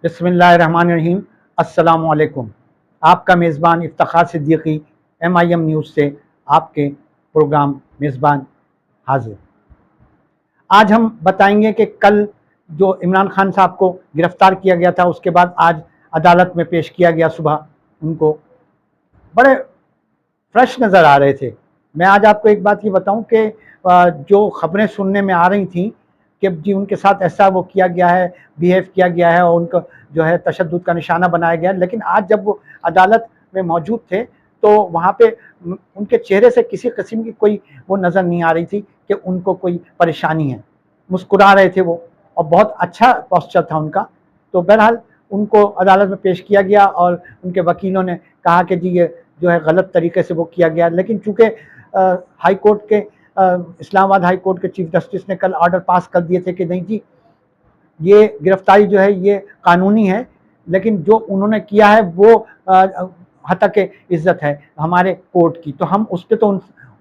बिस्मिल्लाहिर्रहमानिर्रहीम। अस्सलाम वालेकुम। आपका मेज़बान इफ्तिखार सिद्दीकी MIM न्यूज़ से आपके प्रोग्राम मेज़बान हाजिर। आज हम बताएंगे कि कल जो इमरान खान साहब को गिरफ़्तार किया गया था, उसके बाद आज अदालत में पेश किया गया। सुबह उनको बड़े फ्रेश नज़र आ रहे थे। मैं आज आपको एक बात ये बताऊं कि जो ख़बरें सुनने में आ रही थी कि जी उनके साथ ऐसा वो किया गया है, बिहेव किया गया है और उनको जो है तशद्दुद का निशाना बनाया गया, लेकिन आज जब वो अदालत में मौजूद थे तो वहाँ पे उनके चेहरे से किसी किस्म की कोई वो नज़र नहीं आ रही थी कि उनको कोई परेशानी है। मुस्कुरा रहे थे वो और बहुत अच्छा पोस्चर था उनका। तो बहरहाल उनको अदालत में पेश किया गया और उनके वकीलों ने कहा कि जी ये जो है गलत तरीके से वो किया गया, लेकिन चूँकि हाई कोर्ट के इस्लामाबाद हाई कोर्ट के चीफ जस्टिस ने कल ऑर्डर पास कर दिए थे कि नहीं जी ये गिरफ्तारी जो है ये कानूनी है, लेकिन जो उन्होंने किया है वो हतक इज्जत है हमारे कोर्ट की, तो हम उस पर तो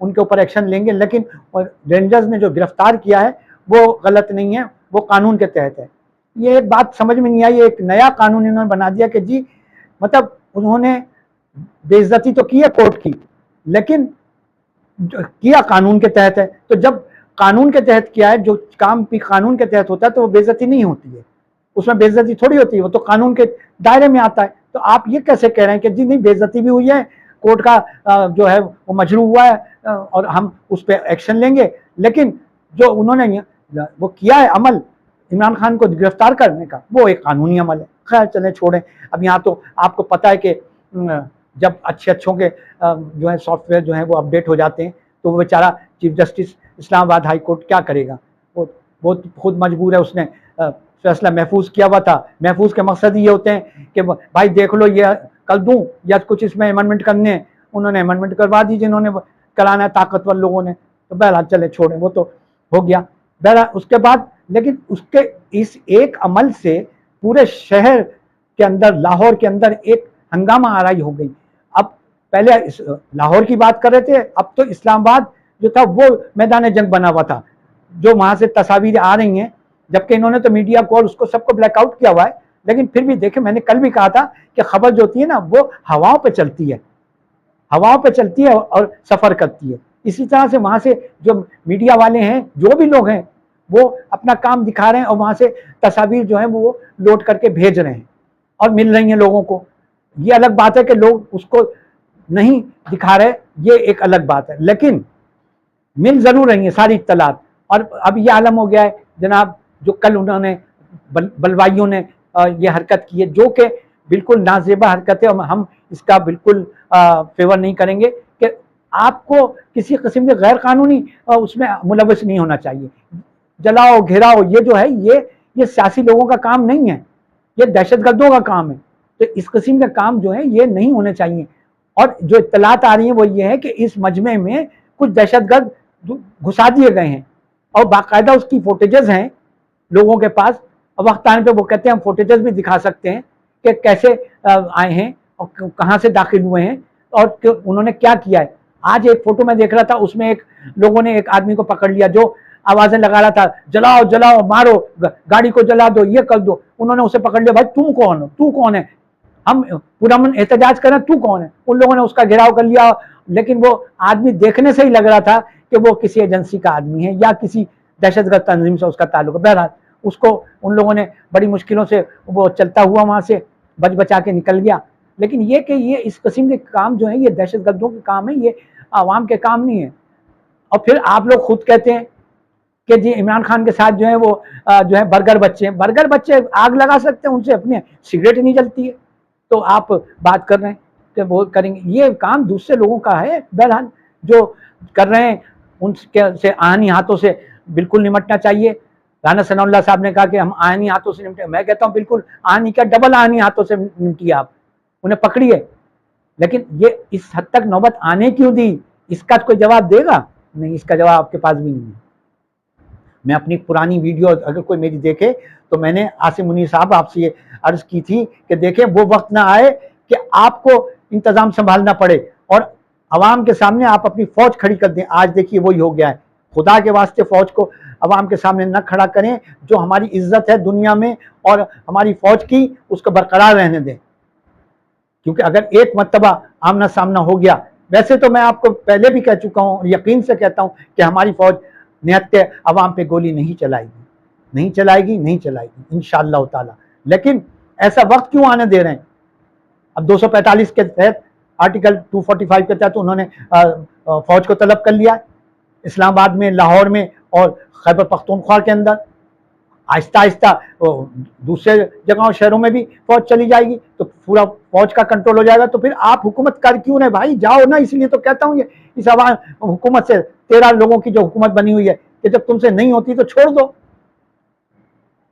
उनके ऊपर एक्शन लेंगे, लेकिन रेंजर्स ने जो गिरफ्तार किया है वो गलत नहीं है, वो कानून के तहत है। ये एक बात समझ में नहीं आई। एक नया कानून इन्होंने बना दिया कि जी मतलब उन्होंने बेइज्जती तो की है कोर्ट की, लेकिन किया कानून के तहत है। तो जब कानून के तहत किया है, जो काम भी कानून के तहत होता है, तो वो बेइज्जती नहीं होती है, उसमें बेइज्जती थोड़ी होती है, वो तो कानून के दायरे में आता है। तो आप ये कैसे कह रहे हैं कि जी नहीं बेइज्जती भी हुई है, कोर्ट का जो है वो मजरू हुआ है और हम उस पर एक्शन लेंगे, लेकिन जो उन्होंने वो किया है अमल इमरान खान को गिरफ्तार करने का, वो एक कानूनी अमल है। खैर चलें छोड़ें। अब यहाँ तो आपको पता है कि जब अच्छों के जो है सॉफ्टवेयर जो है वो अपडेट हो जाते हैं, तो वो बेचारा chief justice Islamabad high court क्या करेगा, वो खुद मजबूर है। उसने फैसला महफूज किया हुआ था। महफूज के मकसद ये होते हैं कि भाई देख लो ये कल दूं या कुछ इसमें अमेंडमेंट करने हैं, उन्होंने अमेंडमेंट करवा दी जिन्होंने कराना है ताकतवर लोगों ने। तो बहरहाल चले छोड़ें, वो तो हो गया। बहरहाल उसके बाद लेकिन उसके इस एक अमल से पूरे शहर के अंदर, लाहौर के अंदर एक हंगामा आराई हो गई। अब पहले लाहौर की बात कर रहे थे, अब तो इस्लामाबाद जो था वो मैदान जंग बना हुआ था। जो वहां से तस्वीरें आ रही हैं, जबकि इन्होंने तो मीडिया को और उसको सबको ब्लैकआउट किया हुआ है, लेकिन फिर भी देखें, मैंने कल भी कहा था कि खबर जो होती है ना वो हवाओं पे चलती है, हवाओं पे चलती है और सफर करती है। इसी तरह से वहां से जो मीडिया वाले हैं, जो भी लोग हैं, वो अपना काम दिखा रहे हैं और वहां से तस्वीर जो है वो लोड करके भेज रहे हैं और मिल रही हैं लोगों को। ये अलग बात है कि लोग उसको नहीं दिखा रहे, ये एक अलग बात है, लेकिन मिल जरूर रही है सारी इत्तलात। और अब ये आलम हो गया है जनाब, जो कल उन्होंने बलवाइयों ने ये हरकत की है, जो कि बिल्कुल नाजेबा हरकत है, और हम इसका बिल्कुल फेवर नहीं करेंगे कि आपको किसी किस्म के गैर कानूनी उसमें मुलविस नहीं होना चाहिए। जलाओ घेराओ, ये जो है ये सियासी लोगों का काम नहीं है, ये दहशतगर्दों का काम है। तो इस किस्म के काम जो है ये नहीं होने चाहिए। और जो इत्तलात आ रही है वो ये है कि इस मजमे में कुछ दहशतगर्द घुसा दिए गए हैं और बाकायदा उसकी फुटेजेस हैं लोगों के पास। और वक्त आने पे वो कहते हैं हम फुटेजेस भी दिखा सकते हैं कि कैसे आए हैं और कहाँ से दाखिल हुए हैं और उन्होंने क्या किया है। आज एक फोटो मैं देख रहा था, उसमें एक लोगों ने एक आदमी को पकड़ लिया जो आवाजें लगा रहा था, जलाओ जलाओ, मारो, गाड़ी को जला दो, ये कर दो। उन्होंने उसे पकड़ लिया, भाई तुम कौन हो, तू कौन है, हम पुरअमन एहतजाज करें, तू कौन है। उन लोगों ने उसका घेराव कर लिया, लेकिन वो आदमी देखने से ही लग रहा था कि वो किसी एजेंसी का आदमी है या किसी दहशतगर्द तंजीम से उसका ताल्लुक है। बहरहाल उसको उन लोगों ने बड़ी मुश्किलों से वो चलता हुआ वहां से बच बचा के निकल गया। लेकिन ये कि ये इस किस्म के काम जो है ये दहशतगर्दों के काम है, ये आवाम के काम नहीं है। और फिर आप लोग खुद कहते हैं कि जी इमरान खान के साथ जो है वो जो है बर्गर बच्चे आग लगा सकते हैं, उनसे अपने सिगरेट नहीं जलती है, तो आप बात कर रहे हैं कि वो करेंगे। ये काम दूसरे लोगों का है। बहरहाल जो कर रहे हैं उनके से आनी हाथों से बिल्कुल निमटना चाहिए। राना सनाउल्लाह साहब ने कहा कि हम आनी हाथों से निपटे, मैं कहता हूँ बिल्कुल आनी क्या डबल आनी हाथों से निपटिए, आप उन्हें पकड़िए। लेकिन ये इस हद तक नौबत आने क्यों दी, इसका कोई जवाब देगा नहीं, इसका जवाब आपके पास भी नहीं है। मैं अपनी पुरानी वीडियो अगर कोई मेरी देखे तो मैंने आसिम मुनीर साहब आपसे ये अर्ज की थी कि देखें वो वक्त ना आए कि आपको इंतजाम संभालना पड़े और आवाम के सामने आप अपनी फौज खड़ी कर दें। आज देखिए वही हो गया है, خدا کے واسطے فوج کو عوام کے سامنے نہ کھڑا کریں، جو ہماری عزت ہے دنیا میں اور ہماری فوج کی، اس کو برقرار رہنے دیں، کیونکہ اگر ایک مرتبہ آمنا سامنا ہو گیا، ویسے تو میں آپ کو پہلے بھی کہہ چکا ہوں اور یقین سے کہتا ہوں کہ ہماری فوج نہتے عوام پہ گولی نہیں چلائے گی، نہیں چلائے گی، نہیں چلائے گی انشاءاللہ تعالی۔ لیکن ایسا وقت کیوں آنے دے رہے ہیں؟ اب 245 کے تحت، آرٹیکل 245 کے تحت انہوں نے فوج کو طلب کر لیا اسلام آباد میں، لاہور میں اور خیبر پختونخوا کے اندر۔ آہستہ آہستہ دوسرے جگہوں شہروں میں بھی فوج چلی جائے گی تو پورا فوج کا کنٹرول ہو جائے گا۔ تو پھر آپ حکومت کر کیوں نہیں بھائی؟ جاؤ نا، اس لیے تو کہتا ہوں یہ اس عوام حکومت سے 13 لوگوں کی جو حکومت بنی ہوئی ہے کہ جب تم سے نہیں ہوتی تو چھوڑ دو۔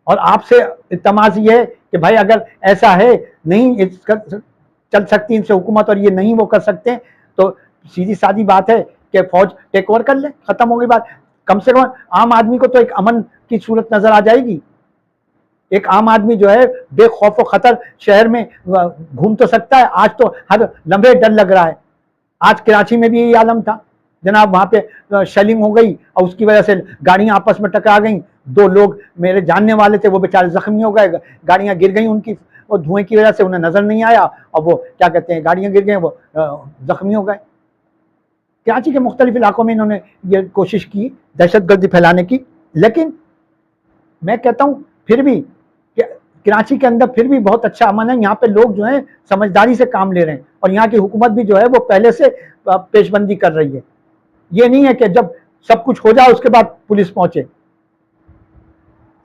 اور آپ سے التماس یہ ہے کہ بھائی اگر ایسا ہے نہیں چل سکتی ان سے حکومت اور یہ نہیں وہ کر سکتے تو سیدھی سادی بات ہے کہ فوج ٹیک اوور کر لے، ختم ہوگی بات۔ کم سے کم عام آدمی کو تو ایک امن کی صورت نظر آ جائے گی، ایک عام آدمی جو ہے بے خوف و خطر شہر میں گھوم تو سکتا ہے۔ آج تو ہر لمحے ڈر لگ رہا ہے۔ آج کراچی میں بھی یہی عالم تھا جناب، وہاں پہ شیلنگ ہو گئی اور اس کی وجہ سے گاڑیاں آپس میں ٹکرا گئیں، 2 لوگ میرے جاننے والے تھے وہ بیچارے زخمی ہو گئے، گاڑیاں گر گئیں ان کی، اور دھوئیں کی وجہ سے انہیں نظر نہیں آیا اور وہ کیا کہتے ہیں گاڑیاں گر گئیں، وہ زخمی ہو گئے۔ کراچی کے مختلف علاقوں میں انہوں نے یہ کوشش کی دہشت گردی پھیلانے کی، لیکن میں کہتا ہوں پھر بھی کہ کراچی کے اندر پھر بھی بہت اچھا امن ہے، یہاں پہ لوگ جو ہیں سمجھداری سے کام لے رہے ہیں اور یہاں کی حکومت بھی جو ہے وہ پہلے سے پیش بندی کر رہی ہے۔ یہ نہیں ہے کہ جب سب کچھ ہو جائے اس کے بعد پولیس پہنچے۔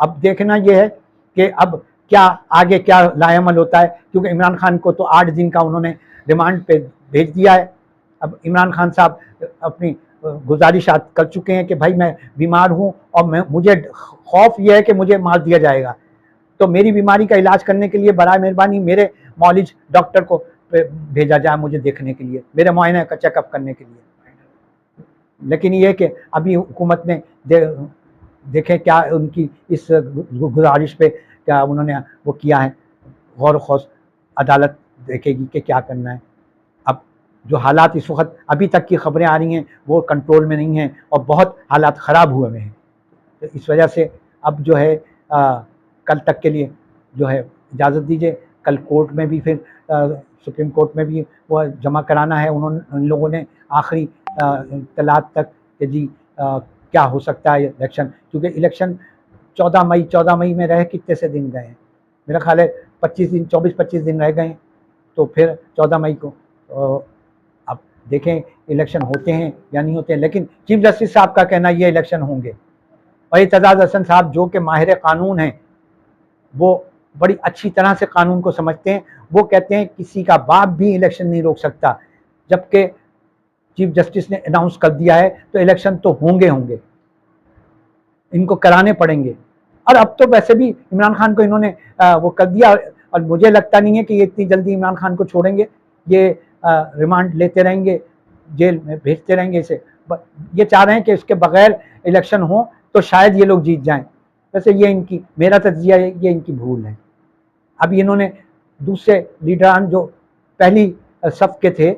اب دیکھنا یہ ہے کہ اب کیا آگے کیا لائے عمل ہوتا ہے، کیونکہ عمران خان کو تو 8 دن کا انہوں نے ریمانڈ پہ بھیج دیا ہے۔ اب عمران خان صاحب اپنی گزارشات کر چکے ہیں کہ بھائی میں بیمار ہوں اور مجھے خوف یہ ہے کہ مجھے مار دیا جائے گا، تو میری بیماری کا علاج کرنے کے لیے برائے مہربانی میرے معالج ڈاکٹر کو بھیجا جائے مجھے دیکھنے کے لیے، میرے معائنہ کا چیک اپ کرنے کے لیے۔ لیکن یہ کہ ابھی حکومت نے دیکھیں کیا ان کی اس گزارش پہ کیا انہوں نے وہ کیا ہے، غور و خوض عدالت دیکھے گی کہ کیا کرنا ہے۔ اب جو حالات اس وقت ابھی تک کی خبریں آ رہی ہیں وہ کنٹرول میں نہیں ہیں اور بہت حالات خراب ہوئے ہیں، تو اس وجہ سے اب جو ہے کل تک کے لیے جو ہے اجازت دیجیے، کل کورٹ میں بھی پھر سپریم کورٹ میں بھی وہ جمع کرانا ہے ان لوگوں نے آخری اطلاعات تک کہ جی کیا ہو سکتا ہے الیکشن، کیونکہ الیکشن 14 مئی میں رہ کتنے سے دن گئے ہیں، میرا خیال ہے 24-25 دن رہ گئے ہیں، تو پھر 14 مئی کو اب دیکھیں الیکشن ہوتے ہیں یا نہیں ہوتے ہیں۔ لیکن چیف جسٹس صاحب کا کہنا یہ الیکشن ہوں گے، اور اعتزاز احسن صاحب جو کہ ماہر قانون ہیں، وہ بڑی اچھی طرح سے قانون کو سمجھتے ہیں، وہ کہتے ہیں کسی کا باپ بھی الیکشن نہیں روک سکتا، جبکہ چیف جسٹس نے اناؤنس کر دیا ہے تو الیکشن تو ہوں گے، ان کو کرانے پڑیں گے۔ اور اب تو ویسے بھی عمران خان کو انہوں نے وہ کر دیا، اور مجھے لگتا نہیں ہے کہ یہ اتنی جلدی عمران خان کو چھوڑیں گے، یہ ریمانڈ لیتے رہیں گے، جیل میں بھیجتے رہیں گے اسے۔ یہ چاہ رہے ہیں کہ اس کے بغیر الیکشن ہوں تو شاید یہ لوگ جیت جائیں، ویسے یہ ان کی، میرا تجزیہ ہے یہ ان کی بھول ہے۔ اب انہوں نے دوسرے لیڈران جو پہلی صف کے تھے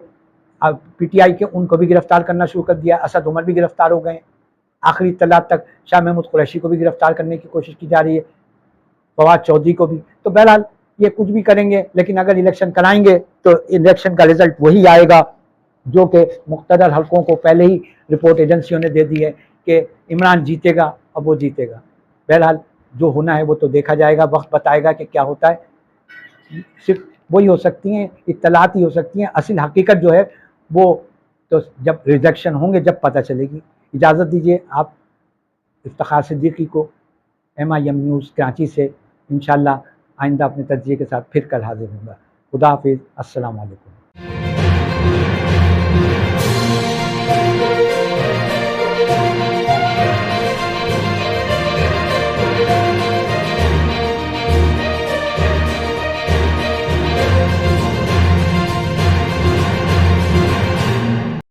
پی ٹی آئی کے، ان کو بھی گرفتار کرنا شروع کر دیا، اسد عمر بھی گرفتار ہو گئے، آخری اطلاعات تک شاہ محمود قریشی کو بھی گرفتار کرنے کی کوشش کی جا رہی ہے، فواد چودھری کو بھی۔ تو بہرحال یہ کچھ بھی کریں گے، لیکن اگر الیکشن کرائیں گے تو الیکشن کا رزلٹ وہی آئے گا جو کہ مقتدر حلقوں کو پہلے ہی رپورٹ ایجنسیوں نے دے دی ہے کہ عمران جیتے گا اور وہ جیتے گا۔ بہرحال جو ہونا ہے وہ تو دیکھا جائے گا، وقت بتائے گا کہ کیا ہوتا ہے۔ صرف وہی ہو سکتی ہیں اطلاعات ہی ہو سکتی ہیں، اصل حقیقت جو ہے وہ تو جب ریجیکشن ہوں گے جب پتہ چلے گی۔ اجازت دیجیے آپ افتخار صدیقی کو، MIM نیوز کراچی سے، انشاءاللہ آئندہ اپنے تجزیے کے ساتھ پھر کل حاضر ہوں گا۔ خدا حافظ، السلام علیکم۔